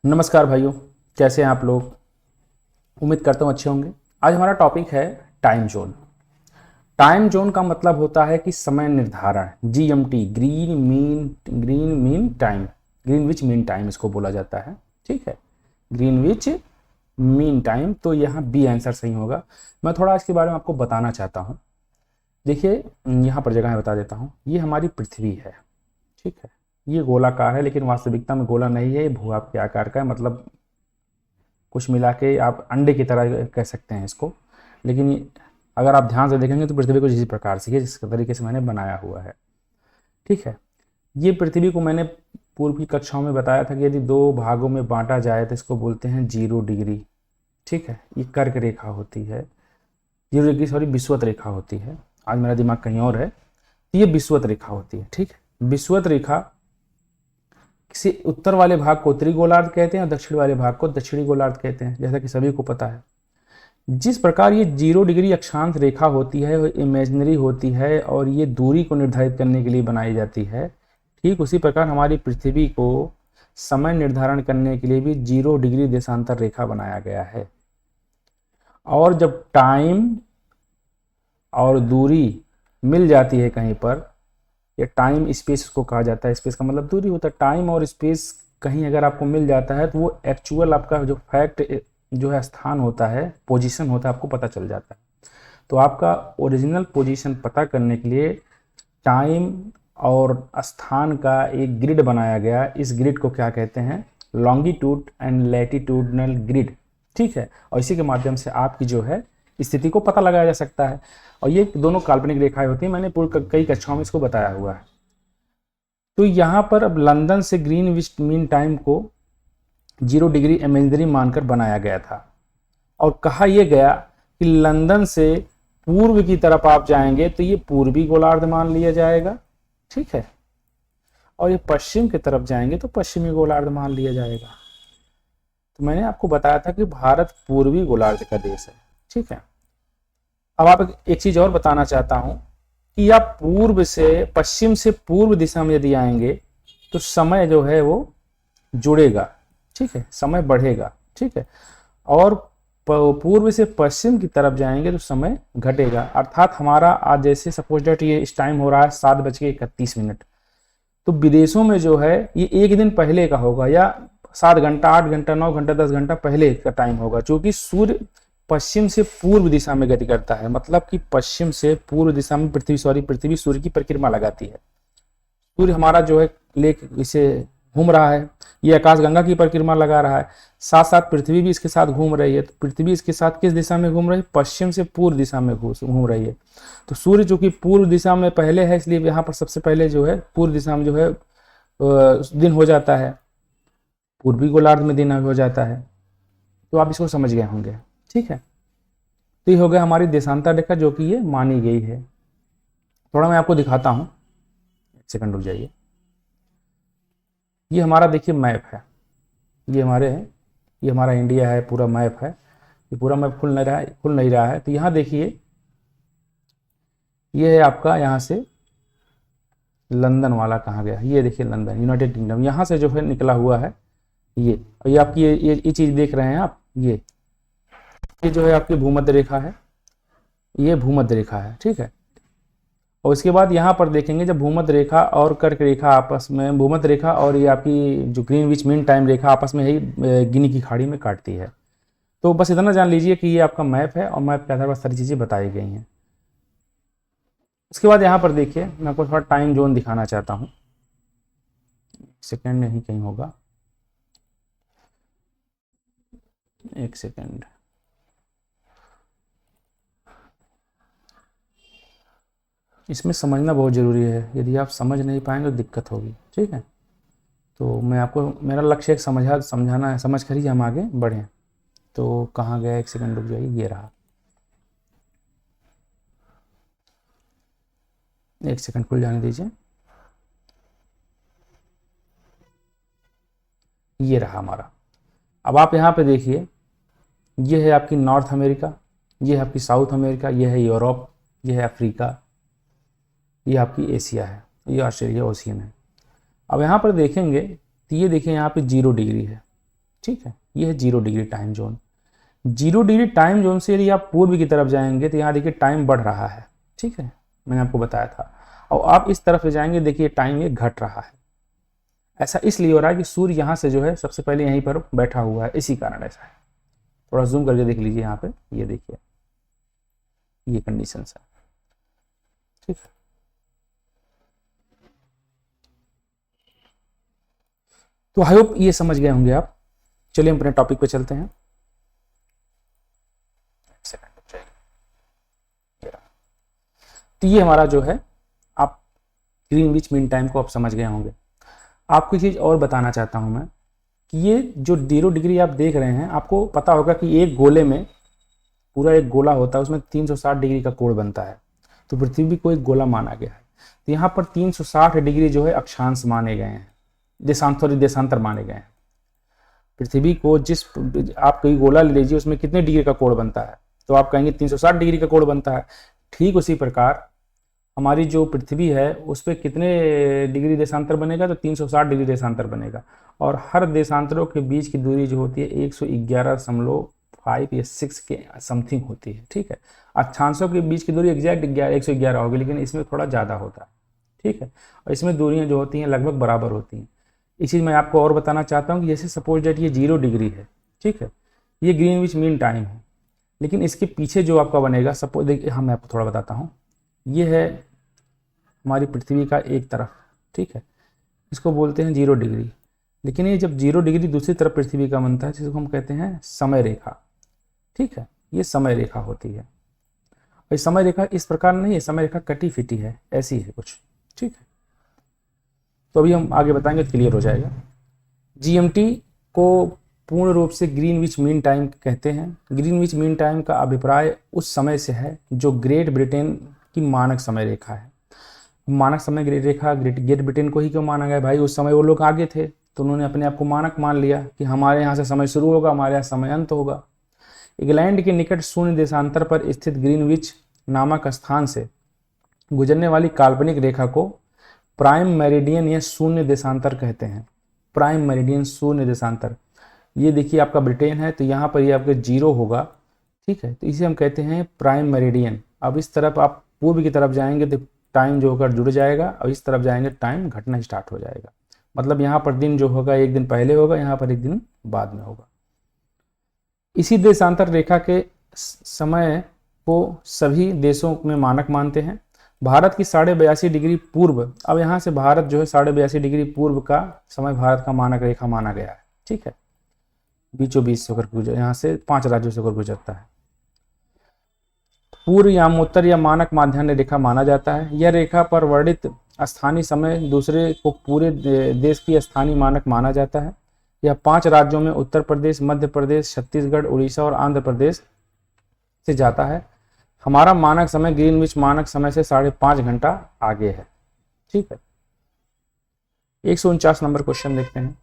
नमस्कार भाइयों, कैसे हैं आप लोग। उम्मीद करता हूँ अच्छे होंगे। आज हमारा टॉपिक है टाइम जोन। टाइम जोन का मतलब होता है कि समय निर्धारण, GMT, green mean time, Greenwich mean time इसको बोला जाता है। ठीक है, ग्रीनविच मीन टाइम। तो यहाँ बी आंसर सही होगा। मैं थोड़ा इसके बारे में आपको बताना चाहता हूँ। देखिए, यहाँ पर जगह बता देता हूँ। ये हमारी पृथ्वी है, ठीक है। ये गोलाकार है, लेकिन वास्तविकता में गोला नहीं है, ये भूभाग के आकार का है। मतलब कुछ मिला के आप अंडे की तरह कह सकते हैं इसको। लेकिन अगर आप ध्यान से देखेंगे तो पृथ्वी कुछ इसी प्रकार से है, जिस तरीके से मैंने बनाया हुआ है। ठीक है, ये पृथ्वी को मैंने पूर्व की कक्षाओं में बताया था कि यदि दो भागों में बांटा जाए तो इसको बोलते हैं 0 डिग्री। ठीक है, ये कर्क रेखा होती है। 0 डिग्री, सॉरी, विषुवत रेखा होती है। आज मेरा दिमाग कहीं और है। तो ये विषुवत रेखा होती है। ठीक है, विषुवत रेखा किसी उत्तर वाले भाग को उत्तरी गोलार्ध कहते हैं और दक्षिण वाले भाग को दक्षिणी गोलार्ध कहते हैं, जैसा कि सभी को पता है। जिस प्रकार ये 0 डिग्री अक्षांश रेखा होती है वो इमेजिनरी होती है और ये दूरी को निर्धारित करने के लिए बनाई जाती है, ठीक उसी प्रकार हमारी पृथ्वी को समय निर्धारण करने के लिए भी 0 डिग्री देशांतर रेखा बनाया गया है। और जब टाइम और दूरी मिल जाती है कहीं पर, या टाइम स्पेस को कहा जाता है, स्पेस का मतलब दूरी होता है, टाइम और स्पेस कहीं अगर आपको मिल जाता है तो वो एक्चुअल आपका जो फैक्ट जो है स्थान होता है, पोजीशन होता है, आपको पता चल जाता है। तो आपका ओरिजिनल पोजीशन पता करने के लिए टाइम और स्थान का एक ग्रिड बनाया गया। इस ग्रिड को क्या कहते हैं? Longitude and latitudinal grid. ठीक है, और इसी के माध्यम से आपकी जो है स्थिति को पता लगाया जा सकता है। और ये दोनों काल्पनिक रेखाएं होती हैं, मैंने पूर्व कई कक्षाओं में इसको बताया हुआ है। तो यहाँ पर अब लंदन से ग्रीनविच मीन टाइम को 0 डिग्री इमेजिनरी मानकर बनाया गया था और कहा यह गया कि लंदन से पूर्व की तरफ आप जाएंगे तो ये पूर्वी गोलार्ध मान लिया जाएगा। ठीक है, और ये पश्चिम की तरफ जाएंगे तो पश्चिमी गोलार्ध मान लिया जाएगा। तो मैंने आपको बताया था कि भारत पूर्वी गोलार्ध का देश है। ठीक है, अब आप एक चीज और बताना चाहता हूं कि आप पूर्व से पश्चिम से पूर्व दिशा में यदि आएंगे तो समय जो है वो जुड़ेगा। ठीक है, समय बढ़ेगा। ठीक है, और पूर्व से पश्चिम की तरफ जाएंगे तो समय घटेगा। अर्थात हमारा आज जैसे सपोज डेट ये इस टाइम हो रहा है 7:31। तो विदेशों में जो है ये एक दिन पहले का होगा, या 7 घंटा, 8 घंटा, 9 घंटा, 10 घंटा पहले का टाइम होगा, क्योंकि सूर्य पश्चिम से पूर्व दिशा में गति करता है। मतलब कि पश्चिम से पूर्व दिशा में पृथ्वी सूर्य की परिक्रमा लगाती है। सूर्य हमारा जो है लेक इसे घूम रहा है, ये आकाशगंगा की परिक्रमा लगा रहा है, साथ साथ पृथ्वी भी इसके साथ घूम रही है। तो पृथ्वी इसके साथ किस दिशा में घूम रही है? पश्चिम से पूर्व दिशा में घूम रही है। तो सूर्य जो कि पूर्व दिशा में पहले है, इसलिए यहाँ पर सबसे पहले जो है पूर्व दिशा में जो है दिन हो जाता है, पूर्वी गोलार्ध में दिन हो जाता है। तो आप इसको समझ गए होंगे। ठीक है, तो ये हो गया हमारी देशांतर रेखा जो कि ये मानी गई है। थोड़ा मैं आपको दिखाता हूँ, एक सेकंड रुक जाइए। ये हमारा देखिए मैप है, ये हमारे है, ये हमारा इंडिया है, पूरा मैप है। ये पूरा मैप खुल नहीं रहा है। तो यहाँ देखिए, ये है आपका यहाँ से लंदन वाला कहाँ गया? ये देखिए लंदन, यूनाइटेड किंगडम, यहाँ से जो है निकला हुआ है ये आपकी ये चीज़ देख रहे हैं आप, ये जो है आपकी भूमध्य रेखा है, ये भूमध्य रेखा है। ठीक है, और इसके बाद यहाँ पर देखेंगे जब भूमध्य रेखा और कर्क रेखा आपस में, भूमध्य रेखा और ये आपकी जो ग्रीनविच मीन टाइम रेखा आपस में ही गिनी की खाड़ी में काटती है। तो बस इतना जान लीजिए कि ये आपका मैप है और मैप के आधार पर सारी चीज़ें बताई गई हैं। उसके बाद यहाँ पर देखिए, मैं आपको थोड़ा टाइम जोन दिखाना चाहता हूँ। सेकेंड नहीं कहीं होगा, एक सेकेंड। इसमें समझना बहुत ज़रूरी है, यदि आप समझ नहीं पाएंगे तो दिक्कत होगी। ठीक है, तो मैं आपको, मेरा लक्ष्य एक समझाना है, समझ कर ही हम आगे बढ़ें। तो कहाँ गया? एक सेकंड रुक जाइए, ये रहा, एक सेकंड खुल जाने दीजिए। ये रहा हमारा। अब आप यहाँ पे देखिए, ये है आपकी नॉर्थ अमेरिका, ये है आपकी साउथ अमेरिका, ये है यूरोप, ये है अफ्रीका, ये आपकी एशिया है, ये ऑस्ट्रेलिया ओशियन है। अब यहाँ पर देखेंगे तो ये देखिए यहाँ पे 0 डिग्री है। ठीक है, ये है 0 degree time zone. 0 degree time zone से यदि आप पूर्व की तरफ जाएंगे तो यहाँ देखिए टाइम बढ़ रहा है, ठीक है, मैंने आपको बताया था। और आप इस तरफ से जाएंगे, देखिए टाइम ये घट रहा है। ऐसा इसलिए हो रहा है कि सूर्य यहाँ से जो है सबसे पहले यहीं पर बैठा हुआ है, इसी कारण ऐसा है। थोड़ा जूम करके देख लीजिए यहाँ पे, ये देखिए ये कंडीशन है, ठीक है। तो आई होप ये समझ गए होंगे आप। चलिए हम अपने टॉपिक पे चलते हैं। तो ये हमारा जो है, आप ग्रीनविच मीन टाइम को आप समझ गए होंगे। आपको चीज़ और बताना चाहता हूं मैं कि ये जो 0 डिग्री आप देख रहे हैं, आपको पता होगा कि एक गोले में, पूरा एक गोला होता है, उसमें 360 डिग्री का कोण बनता है। तो पृथ्वी को एक गोला माना गया है। तो यहाँ पर 360 डिग्री जो है अक्षांश माने गए हैं, देशांतर माने गए हैं। पृथ्वी को जिस, आप कोई गोला ले लीजिए, उसमें कितने डिग्री का कोण बनता है, तो आप कहेंगे 360 डिग्री का कोण बनता है। ठीक उसी प्रकार हमारी जो पृथ्वी है उस पर कितने डिग्री देशांतर बनेगा, तो 360 डिग्री देशांतर बनेगा। और हर देशांतरों के बीच की दूरी जो होती है 111.5 या 6 के समथिंग होती है, ठीक है। अक्षांशों के बीच की दूरी एग्जैक्ट 111 होगी, लेकिन इसमें थोड़ा ज़्यादा होता है, ठीक है। और इसमें दूरियाँ जो होती हैं लगभग बराबर होती हैं। इस चीज़ मैं आपको और बताना चाहता हूँ कि जैसे सपोज डेट ये 0 डिग्री है, ठीक है, ये ग्रीनविच मीन टाइम है, लेकिन इसके पीछे जो आपका बनेगा, सपोज देखिए, हाँ मैं आपको थोड़ा बताता हूँ। ये है हमारी पृथ्वी का एक तरफ, ठीक है, इसको बोलते हैं 0 डिग्री। लेकिन ये जब 0 डिग्री दूसरी तरफ पृथ्वी का बनता है, जिसको हम कहते हैं समय रेखा, ठीक है, ये समय रेखा होती है। और समय रेखा इस प्रकार नहीं है, समय रेखा कटी फिटी है, ऐसी है कुछ, ठीक है। तो अभी हम आगे बताएंगे तो क्लियर हो जाएगा। जीएमटी को पूर्ण रूप से ग्रीनविच मीन टाइम कहते हैं। ग्रीनविच मीन टाइम का अभिप्राय उस समय से है जो ग्रेट ब्रिटेन की मानक समय रेखा है। मानक समय रेखा ग्रेट ब्रिटेन को ही क्यों माना गया भाई, उस समय वो लोग आगे थे, तो उन्होंने अपने आप को मानक मान लिया कि हमारे यहाँ से समय शुरू होगा, हमारे यहाँ समय अंत होगा। इंग्लैंड के निकट शून्य देशांतर पर स्थित ग्रीनविच नामक स्थान से गुजरने वाली काल्पनिक रेखा को प्राइम मेरिडियन या शून्य देशांतर कहते हैं। प्राइम मेरिडियन, शून्य देशांतर। ये देखिए आपका ब्रिटेन है, तो यहाँ पर ये आपका 0 होगा, ठीक है, तो इसे हम कहते हैं प्राइम मेरिडियन। अब इस तरफ आप पूर्व की तरफ जाएंगे तो टाइम जो होकर जुड़ जाएगा, और इस तरफ जाएंगे टाइम घटना स्टार्ट हो जाएगा। मतलब यहाँ पर दिन जो होगा एक दिन पहले होगा, यहाँ पर एक दिन बाद में होगा। इसी देशांतर रेखा के समय को सभी देशों में मानक मानते हैं। भारत की 82.5 डिग्री पूर्व, अब यहाँ से भारत जो है 82.5 डिग्री पूर्व का समय भारत का मानक रेखा माना गया है, ठीक है। बीचों बीच से होकर गुजर, यहाँ से 5 राज्यों से होकर गुजरता है। पूर्व यामोत्तर या मानक माध्यान्ह रेखा माना जाता है। यह रेखा पर वर्णित स्थानीय समय दूसरे को पूरे देश की स्थानीय मानक माना जाता है। यह 5 राज्यों में उत्तर प्रदेश, मध्य प्रदेश, छत्तीसगढ़, उड़ीसा और आंध्र प्रदेश से जाता है। हमारा मानक समय ग्रीनविच मानक समय से 5.5 घंटा आगे है, ठीक है। 149 नंबर क्वेश्चन देखते हैं।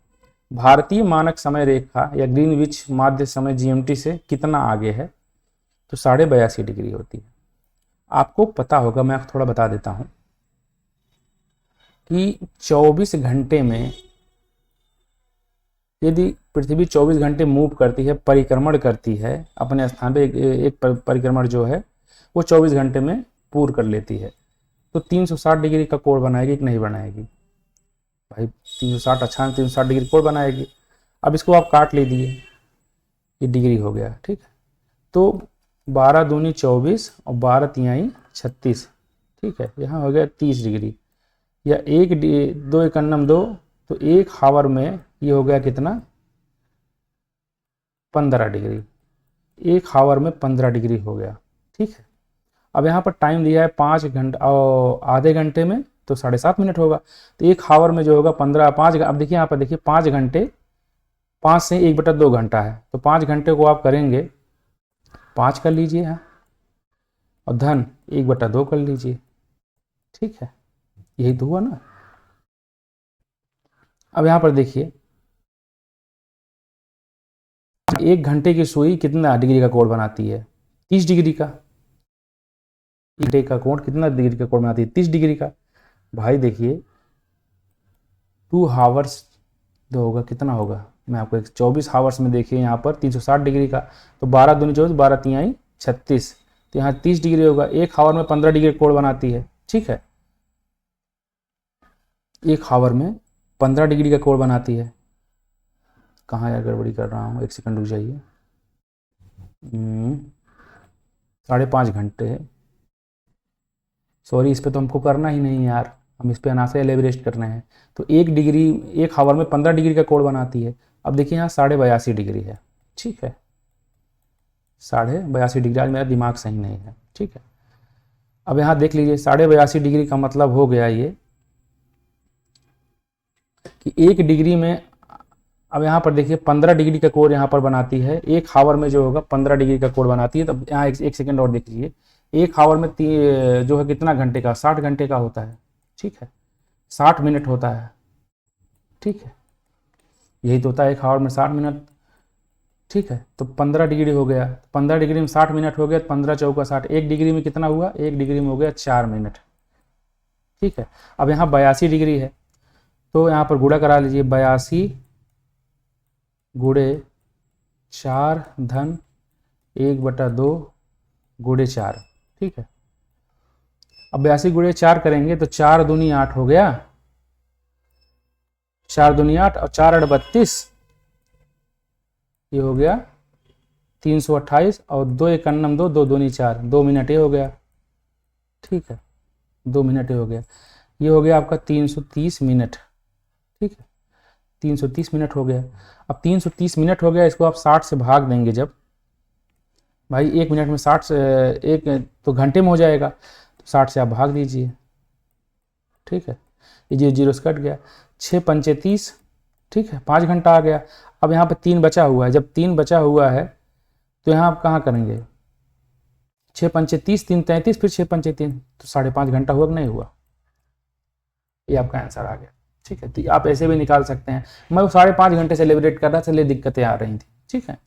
भारतीय मानक समय रेखा या ग्रीनविच माध्य समय जीएमटी से कितना आगे है, तो 82.5 डिग्री होती है। आपको पता होगा, मैं आपको थोड़ा बता देता हूं कि 24 घंटे में यदि पृथ्वी 24 घंटे मूव करती है, परिक्रमण करती है अपने स्थान पे, एक परिक्रमण जो है वो 24 घंटे में पूर्ण कर लेती है, तो 360 डिग्री का कोण बनाएगी कि नहीं बनाएगी भाई? 360 अच्छा 360 डिग्री कोण बनाएगी। अब इसको आप काट लीजिए, ये डिग्री हो गया, ठीक है। तो 12 दूनी 24 और 12 तिहाई 36, ठीक है, यहाँ हो गया 30 डिग्री, या 2 एकन्नम 2, तो 1 हावर में ये हो गया कितना, 15 डिग्री। 1 हावर में 15 डिग्री हो गया, ठीक है। अब यहाँ पर टाइम दिया है 5 घंटा, और आधे घंटे में तो 7.5 मिनट होगा, तो 1 हावर में जो होगा 15, 5, अब देखिए यहाँ पर देखिए 5 घंटे, 5 से 1/2 घंटा है, तो 5 घंटे को आप करेंगे 5 कर लीजिए यहाँ, और धन 1/2 कर लीजिए, ठीक है, यही तो हुआ ना। अब यहाँ पर देखिए 1 घंटे की सुई कितना डिग्री का कोण बनाती है, 30 डिग्री का। घंटे का कोण कितना डिग्री का कोण बनाती है, 30 डिग्री का। भाई देखिए 2 हावर्स जो होगा कितना होगा, मैं आपको 24 हावर्स में देखिए यहाँ पर 360 डिग्री का, तो 12 दूनी 24, 12 तिहाई 36, तो यहाँ 30 डिग्री होगा। एक हावर में 15 डिग्री कोण बनाती है, ठीक है, एक हावर में 15 डिग्री का कोण बनाती है। कहाँ यार गड़बड़ी कर रहा हूँ, एक सेकंड रुक जाइए। 5.5 घंटे है, सॉरी, इस पे तो हमको करना ही नहीं यार, हम इस पे अनासे एलेबरेट करना है। तो 1 डिग्री, एक हावर में 15 डिग्री का कोण बनाती है। अब देखिए यहाँ 82.5 डिग्री है, ठीक है, 82.5 डिग्री, आज मेरा दिमाग सही नहीं है, ठीक है। अब यहाँ देख लीजिए 82.5 डिग्री का मतलब हो गया ये कि 1 डिग्री में, अब यहाँ पर देखिए 15 डिग्री का कोण यहाँ पर बनाती है, एक हावर में जो होगा 15 डिग्री का कोण बनाती है। तब यहाँ एक सेकेंड और देख लीजिए, एक हावर में जो है कितना घंटे का, 60 घंटे का होता है, ठीक है, 60 मिनट होता है, ठीक है, यही तो होता है एक हावर में 60 मिनट, ठीक है। तो 15 डिग्री हो गया, 15 डिग्री में 60 मिनट हो गया, 15 चौका 60, 1 डिग्री में कितना हुआ, 1 डिग्री में हो गया 4 मिनट, ठीक है। अब यहाँ 82 डिग्री है, तो यहाँ पर गुणा करा लीजिए, 82 गुणे 4 धन 1/2 गुणे 4, ठीक है। अब 82 गुणे 4 करेंगे तो 4 दूनी 8 हो गया, 4 दूनी 8 और 4 8 32, ये हो गया 328 और 2 1 2, 2 दूनी 4, 2 मिनट ये हो गया, ठीक है, 2 मिनट ये हो गया, ये हो गया आपका 330 मिनट, ठीक है, 330 मिनट हो गया। अब 330 मिनट हो गया, इसको आप 60 से भाग देंगे जब, भाई 1 मिनट में 60 से, एक तो घंटे में हो जाएगा, तो 60 से आप भाग दीजिए, ठीक है, ये जीरो से कट गया, 6 पंचे 30, ठीक है, 5 घंटा आ गया। अब यहाँ पे 3 बचा हुआ है, जब 3 बचा हुआ है तो यहाँ आप कहाँ करेंगे, 6 पंचे 30, 3 33, फिर 6 पंचे 3, तो 5.5 घंटा हुआ कि नहीं हुआ, ये आपका आंसर आ गया, ठीक है। तो आप ऐसे भी निकाल सकते हैं, मैं वो 5.5 घंटे सेलिब्रेट कर रहा था, इसलिए दिक्कतें आ रही थी, ठीक है।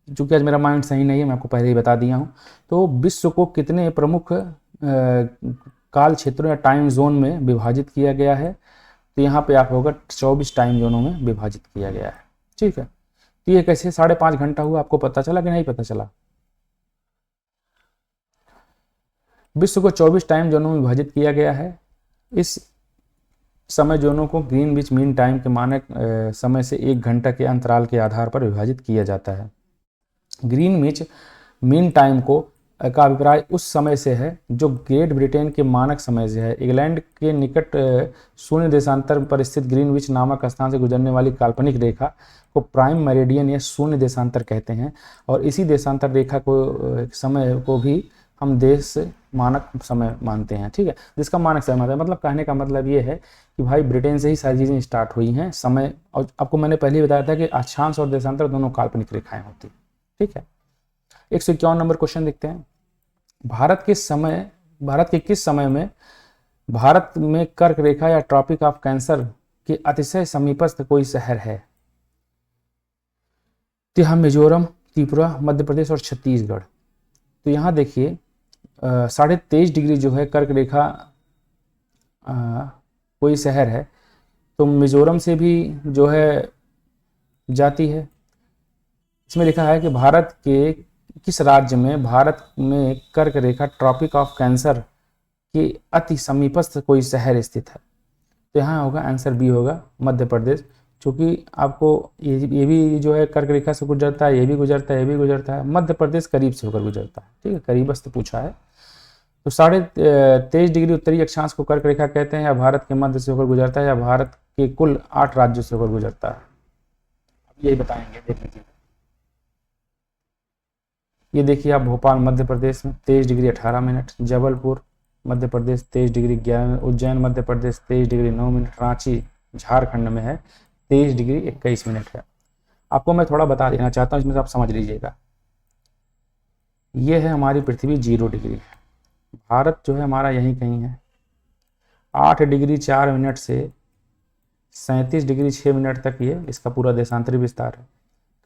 चूंकि आज मेरा माइंड सही नहीं है, मैं आपको पहले ही बता दिया हूँ। तो विश्व को कितने प्रमुख काल क्षेत्रों या टाइम जोन में विभाजित किया गया है, तो यहाँ पे आप होगा 24 टाइम जोनों में विभाजित किया गया है, ठीक है। तो ये कैसे 5.5 घंटा हुआ, आपको पता चला कि नहीं पता चला। विश्व को 24 टाइम जोनों में विभाजित किया गया है। इस समय जोनों को ग्रीनविच मीन टाइम के मानक समय से 1 घंटा के अंतराल के आधार पर विभाजित किया जाता है। ग्रीनविच मीन टाइम को का अभिप्राय उस समय से है जो ग्रेट ब्रिटेन के मानक समय से है। इंग्लैंड के निकट शून्य देशांतर पर स्थित ग्रीनविच नामक स्थान से गुजरने वाली काल्पनिक रेखा को प्राइम मेरिडियन या शून्य देशांतर कहते हैं, और इसी देशांतर रेखा को समय को भी हम देश मानक समय मानते हैं, ठीक है, जिसका मानक समय मानते हैं। मतलब कहने का मतलब ये है कि भाई ब्रिटेन से ही सारी चीज़ें स्टार्ट हुई हैं समय, और आपको मैंने पहले ही बताया था कि अक्षांश और देशांतर दोनों काल्पनिक रेखाएं होती, ठीक है। 151 नंबर क्वेश्चन देखते हैं। भारत के किस समय में भारत में कर्क रेखा या ट्रॉपिक ऑफ कैंसर के अतिशय समीपस्थ कोई शहर है? तो यहाँ मिजोरम, त्रिपुरा, मध्य प्रदेश और छत्तीसगढ़। तो यहाँ देखिए 23.5 डिग्री जो है कर्क रेखा कोई शहर है, तो मिजोरम से भी जो है जाती है। इसमें लिखा है कि भारत के किस राज्य में भारत में कर्क रेखा ट्रॉपिक ऑफ कैंसर के अति समीपस्थ कोई शहर स्थित है? तो यहाँ होगा आंसर बी होगा, मध्य प्रदेश। क्योंकि आपको ये भी जो है कर्क रेखा से गुजरता है, ये भी गुजरता है, ये भी गुजरता है, मध्य प्रदेश करीब से होकर गुजरता है, ठीक है, करीबस्थ पूछा है। तो 23.5 डिग्री उत्तरी अक्षांश को कर्क रेखा कहते हैं, या भारत के मध्य से होकर गुजरता है, या भारत के कुल 8 राज्यों से होकर गुजरता है, यही बताएंगे, देख लीजिए। ये देखिए आप, भोपाल मध्य प्रदेश में 23 degree 18 minute, Jabalpur Madhya Pradesh 23 degree 11 minute, Ujjain Madhya Pradesh 23 degree 9 minute, Ranchi Jharkhand में है 23 डिग्री 21 मिनट है। आपको मैं थोड़ा बता देना चाहता हूँ, इसमें से आप समझ लीजिएगा। ये है हमारी पृथ्वी 0 डिग्री, भारत जो है हमारा यहीं कहीं है। 8 डिग्री 4 मिनट से 37 डिग्री 6 मिनट तक ये इसका पूरा देशांतरी विस्तार है।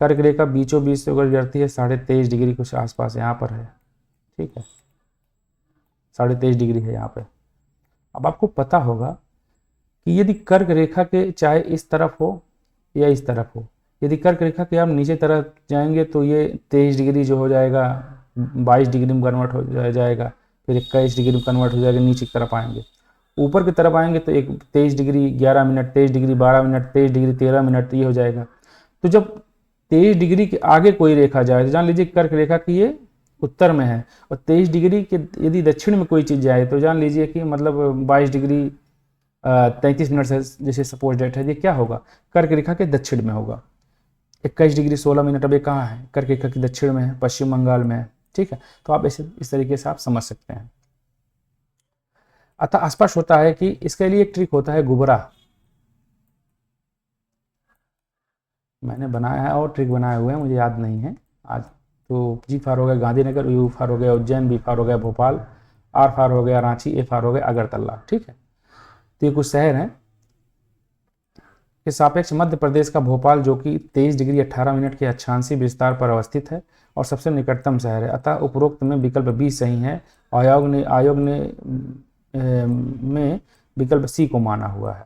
कर्क रेखा बीचों बीच से गुजरती है, 23.5 डिग्री कुछ आसपास यहाँ पर है, ठीक है, 23.5 डिग्री है यहाँ पे। अब आपको पता होगा कि यदि कर्क रेखा के चाहे इस तरफ हो या इस तरफ हो, यदि कर्क रेखा के आप नीचे तरफ जाएंगे तो ये 23 डिग्री जो हो जाएगा 22 डिग्री में कन्वर्ट हो जाएगा, फिर 21 डिग्री में कन्वर्ट हो जाएगा, नीचे की तरफ आएंगे। ऊपर की तरफ आएंगे तो एक 23 degree 11 minute, 23 degree 12 minute, 23 degree 13 minute, ये हो जाएगा। तो जब 23 डिग्री के आगे कोई रेखा जाए तो जान लीजिए कर्क रेखा की ये उत्तर में है, और 23 डिग्री के यदि दक्षिण में कोई चीज़ जाए तो जान लीजिए कि मतलब 22 डिग्री 33 मिनट से जैसे सपोज डेट है, ये क्या होगा, कर्क रेखा के दक्षिण में होगा। 21 डिग्री 16 मिनट अब ये कहाँ है, कर्क रेखा के दक्षिण में है, पश्चिम बंगाल में है। ठीक है, तो आप ऐसे इस तरीके से आप समझ सकते हैं। अतः स्पष्ट होता है कि इसके लिए एक ट्रिक होता है गुबरा, मैंने बनाया है और ट्रिक बनाए हुए हैं, मुझे याद नहीं है आज। तो जी फार हो गया गांधीनगर, यू फार हो गया उज्जैन, बी फार हो गया भोपाल, आर फार हो गया रांची, ए फार हो गया अगरतला। ठीक है, तो ये कुछ शहर हैं के सापेक्ष मध्य प्रदेश का भोपाल जो कि 23 डिग्री 18 मिनट के अक्षांशीय विस्तार पर अवस्थित है और सबसे निकटतम शहर है। अतः उपरोक्त में विकल्प बी सही है। आयोग ने में विकल्प सी को माना हुआ है।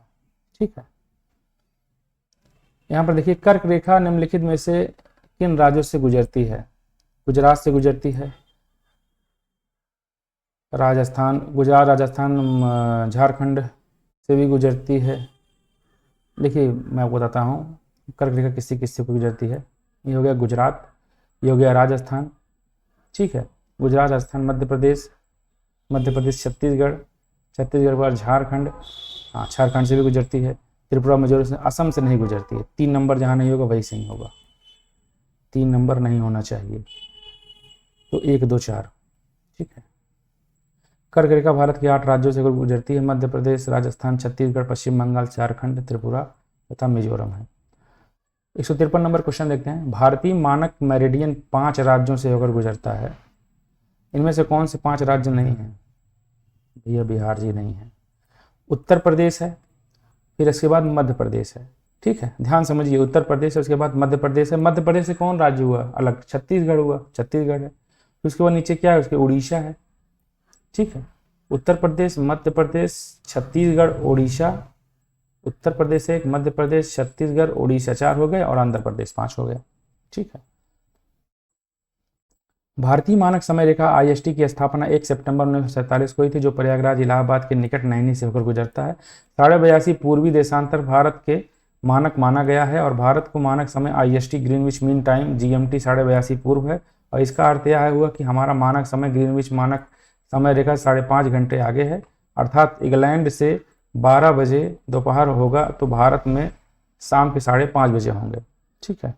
ठीक है, यहाँ पर देखिए कर्क रेखा निम्नलिखित में से किन राज्यों से गुजरती है। गुजरात से गुजरती है, राजस्थान, गुजरात, राजस्थान, झारखंड से भी गुजरती है। देखिए मैं आपको बताता हूँ कर्क रेखा किससे किससे को गुजरती है। ये हो गया गुजरात, ये हो गया राजस्थान। ठीक है, गुजरात, राजस्थान, मध्य प्रदेश, छत्तीसगढ़, छत्तीसगढ़ के बाद झारखंड, हाँ झारखंड से भी गुजरती है। त्रिपुरा, मिजोरम से, असम से नहीं गुजरती है। 3 नंबर जहाँ नहीं होगा वही सही होगा, 3 नंबर नहीं होना चाहिए। तो 1 2 4। ठीक है, कर्क रेखा भारत के 8 राज्यों से गुजरती है। मध्य प्रदेश, राजस्थान, छत्तीसगढ़, पश्चिम बंगाल, झारखंड, त्रिपुरा तथा मिजोरम है। 153 नंबर क्वेश्चन देखते हैं। भारतीय मानक मेरिडियन 5 राज्यों से होकर गुजरता है, इनमें से कौन से 5 राज्य नहीं हैं? भैया बिहार जी नहीं है, उत्तर प्रदेश है, फिर इसके बाद मध्य प्रदेश है। ठीक है, ध्यान समझिए, उत्तर प्रदेश है, उसके बाद मध्य प्रदेश है। मध्य प्रदेश से कौन राज्य हुआ अलग? छत्तीसगढ़ हुआ, छत्तीसगढ़ है। फिर उसके बाद नीचे क्या है उसके? उड़ीसा है। ठीक है, उत्तर प्रदेश, मध्य प्रदेश, छत्तीसगढ़, उड़ीसा। उत्तर प्रदेश 1, मध्य प्रदेश, छत्तीसगढ़, उड़ीसा 4 हो गए और आंध्र प्रदेश 5 हो गया। ठीक है, भारतीय मानक समय रेखा IST की स्थापना 1 सितंबर 1947 को हुई थी, जो प्रयागराज इलाहाबाद के निकट नैनी से होकर गुजरता है। 82.5 पूर्वी देशांतर भारत के मानक माना गया है और भारत को मानक समय IST Greenwich mean time GMT 82.5 पूर्व है। और इसका अर्थ यह हुआ कि हमारा मानक समय ग्रीनविच मानक समय रेखा 5.5 घंटे आगे है, अर्थात इंग्लैंड से 12 बजे दोपहर होगा तो भारत में शाम के 5:30 बजे होंगे। ठीक है,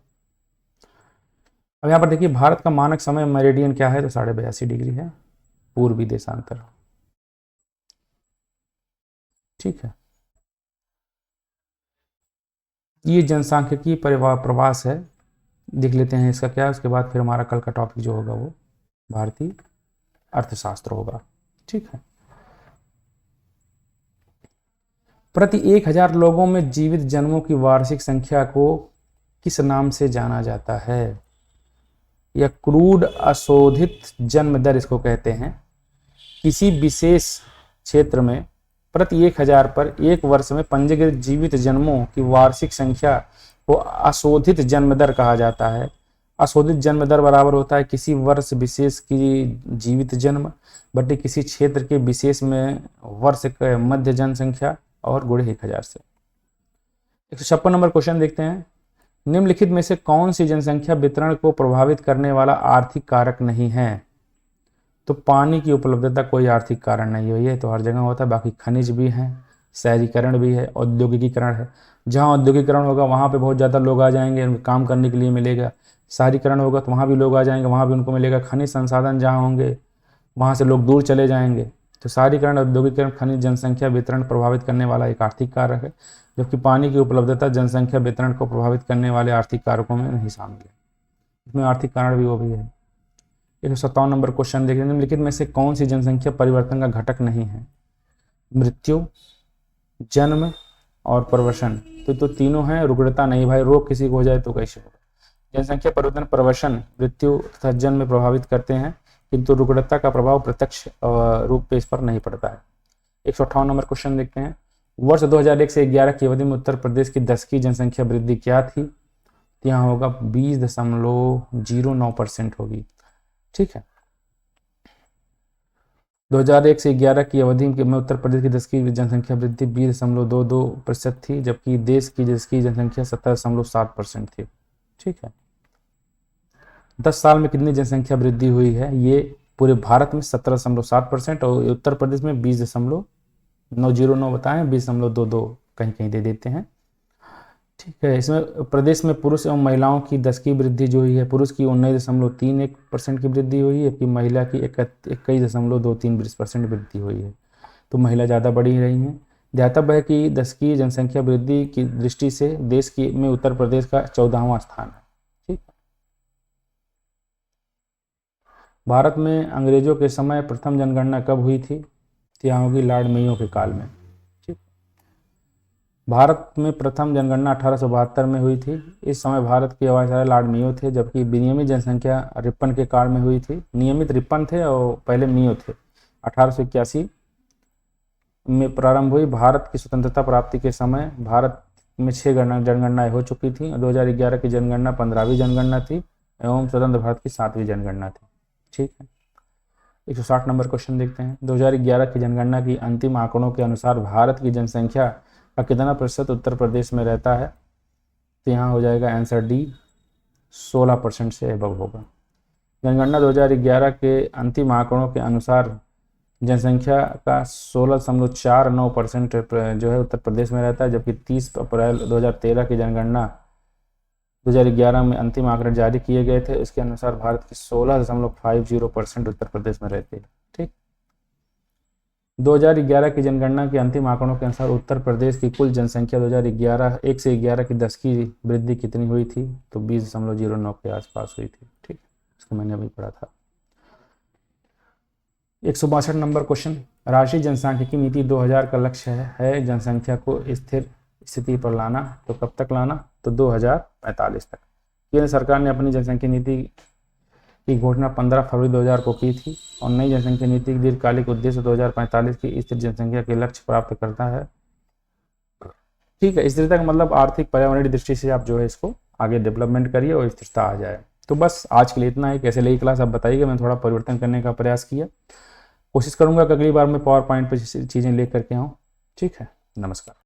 अब यहाँ पर देखिए भारत का मानक समय मेरिडियन क्या है, तो 82.5 डिग्री है, पूर्वी देशांतर। ठीक है, ये जनसांख्यिकीय प्रवास है, देख लेते हैं इसका क्या है, उसके बाद फिर हमारा कल का टॉपिक जो होगा वो भारतीय अर्थशास्त्र होगा। ठीक है, प्रति 1000 लोगों में जीवित जन्मों की वार्षिक संख्या को किस नाम से जाना जाता है? या क्रूड अशोधित जन्म दर इसको कहते हैं। किसी विशेष क्षेत्र में प्रति 1000 पर एक वर्ष में पंजीकृत जीवित जन्मों की वार्षिक संख्या को अशोधित जन्म दर कहा जाता है। अशोधित जन्म दर बराबर होता है किसी वर्ष विशेष की जीवित जन्म बटे किसी क्षेत्र के विशेष में वर्ष के मध्य जनसंख्या और गुणे 1000 से। 156 नंबर क्वेश्चन देखते हैं। निम्नलिखित में से कौन सी जनसंख्या वितरण को प्रभावित करने वाला आर्थिक कारक नहीं है? तो पानी की उपलब्धता कोई आर्थिक कारण नहीं है, ये तो हर जगह होता है। बाकी खनिज भी हैं, शहरीकरण भी है, औद्योगिकीकरण है। जहाँ औद्योगिकरण होगा वहाँ पे बहुत ज़्यादा लोग आ जाएंगे, काम करने के लिए मिलेगा। शहरीकरण होगा तो वहाँ भी लोग आ जाएंगे, वहाँ भी उनको मिलेगा। खनिज संसाधन जहाँ होंगे वहाँ से लोग दूर चले जाएंगे। तो शहरीकरण, औद्योगिकरण, खनिज जनसंख्या वितरण प्रभावित करने वाला एक आर्थिक कारक है, जबकि पानी की उपलब्धता जनसंख्या वितरण को प्रभावित करने वाले आर्थिक कारकों में नहीं शामिल है। इसमें आर्थिक कारण भी वो भी है। 157 नंबर क्वेश्चन देखिए। निम्नलिखित में से कौन सी जनसंख्या परिवर्तन का घटक नहीं है? मृत्यु, जन्म और प्रवसन। तो तीनों हैं। रुग्णता नहीं भाई, रोग किसी को हो जाए तो कैसे होगा? जनसंख्या परिवर्तन प्रवसन मृत्यु तथा जन्म में प्रभावित करते हैं, किंतु रुग्णता का प्रभाव प्रत्यक्ष रूप पे इस पर नहीं पड़ता है। 158 नंबर क्वेश्चन देखते हैं। वर्ष 2001 से 11 की अवधि में उत्तर प्रदेश की 10वीं जनसंख्या वृद्धि क्या थी? तो यहाँ होगा 20.09% होगी। ठीक है। 2001 से 11 की अवधि में उत्तर प्रदेश की 10 की जनसंख्या वृद्धि 20.22% थी, जबकि देश की जिसकी जनसंख्या 17.7% थी। ठीक है। 10 साल में कितनी जनसंख्या वृद्धि हुई है? ये पूरे भारत में 17.7% और उत्तर प्रदेश में 20.909 बताएं, 20.22 कहीं कहीं दे देते हैं। ठीक है। इसमें प्रदेश में पुरुष एवं महिलाओं की 10 की वृद्धि जो हुई है, पुरुष की 19.31% की वृद्धि हुई है, जबकि महिला की 21.23% वृद्धि हुई है। तो महिला ज़्यादा बढ़ी रही हैं। ध्यातव्य है कि 10 की जनसंख्या वृद्धि की दृष्टि से देश की में उत्तर प्रदेश का 14वां स्थान है। ठीक। भारत में अंग्रेजों के समय प्रथम जनगणना कब हुई थी? तो यहाँ होगी लॉर्ड मेयो के काल में। ठीक। भारत में प्रथम जनगणना 1872 में हुई थी। इस समय भारत के वायसराय लॉर्ड मेयो थे, जबकि विनियमित जनसंख्या रिपन के काल में हुई थी। नियमित रिपन थे और पहले मेयो थे। 1881 में प्रारंभ हुई। भारत की स्वतंत्रता प्राप्ति के समय भारत में 6 जनगणनाएं हो चुकी थी। 2011 की जनगणना 15वीं जनगणना थी एवं स्वतंत्र भारत की 7वीं जनगणना थी। ठीक है। 160 नंबर क्वेश्चन देखते हैं। 2011 की जनगणना की अंतिम आंकड़ों के अनुसार भारत की जनसंख्या का कितना प्रतिशत उत्तर प्रदेश में रहता है? तो यहाँ हो जाएगा आंसर डी, 16% से एबव होगा। जनगणना 2011 के अंतिम आंकड़ों के अनुसार जनसंख्या का 16.49% जो है उत्तर प्रदेश में रहता है, जबकि 30 अप्रैल 2013 की जनगणना 2011 में अंतिम आंकड़े जारी किए गए थे। इसके अनुसार भारत की 16.50% उत्तर प्रदेश में रहती है। ठीक। 2011 की जनगणना के अंतिम आंकड़ों के अनुसार उत्तर प्रदेश की कुल जनसंख्या 2011 1 से 11 की 10 की वृद्धि कितनी हुई थी? तो 20.09 के आसपास हुई थी। ठीक। इसको मैंने अभी पढ़ा था। 162 नंबर क्वेश्चन। राष्ट्रीय जनसांख्यिकी नीति 2000 का लक्ष्य है जनसंख्या को स्थिर स्थिति पर लाना। तो कब तक लाना? तो 2045 तक। केंद्र सरकार ने अपनी जनसंख्या नीति की घोषणा 15 फरवरी 2000 को की थी और नई जनसंख्या नीति की दीर्घकालिक उद्देश्य 2045 की स्थिर जनसंख्या के लक्ष्य प्राप्त करता है। ठीक है। स्थिरता का मतलब आर्थिक पर्यावरणीय दृष्टि से आप जो है इसको आगे डेवलपमेंट करिए और स्थिरता आ जाए। तो बस आज के लिए इतना है। कैसे लगी क्लास आप बताइएगा। मैं थोड़ा परिवर्तन करने का प्रयास किया, कोशिश करूंगा कि अगली बार मैं पावर पॉइंट पर चीज़ें लेकर के आऊँ। ठीक है। नमस्कार।